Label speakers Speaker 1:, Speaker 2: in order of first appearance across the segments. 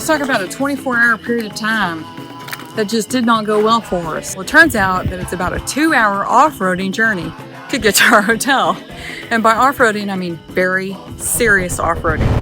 Speaker 1: talk about a 24-hour period of time that just did not go well for us. Well, it turns out that it's about a 2-hour off-roading journey to get to our hotel. And by off-roading, I mean very serious off-roading.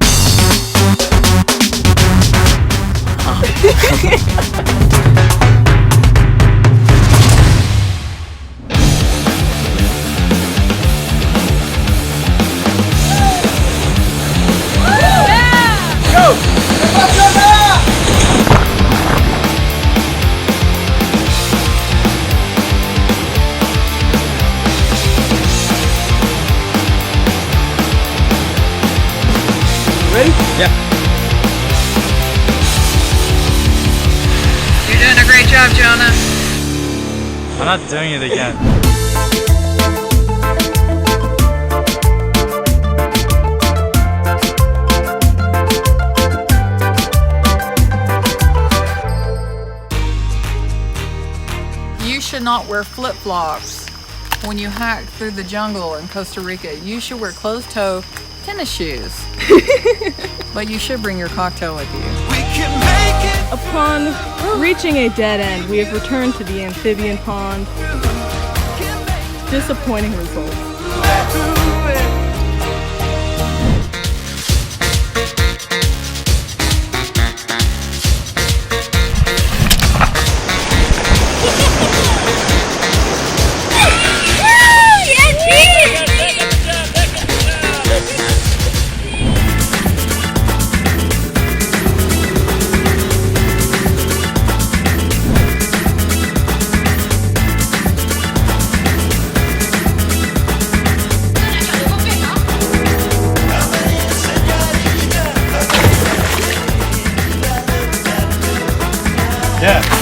Speaker 2: Ready? Yeah.
Speaker 1: You're doing a great job, Jonah.
Speaker 2: I'm not doing it again.
Speaker 1: You should not wear flip-flops when you hike through the jungle in Costa Rica. You should wear closed-toe tennis shoes. But you should bring your cocktail with you.
Speaker 3: Upon reaching a dead end, we have returned to the amphibian pond. Disappointing results.
Speaker 2: Yeah.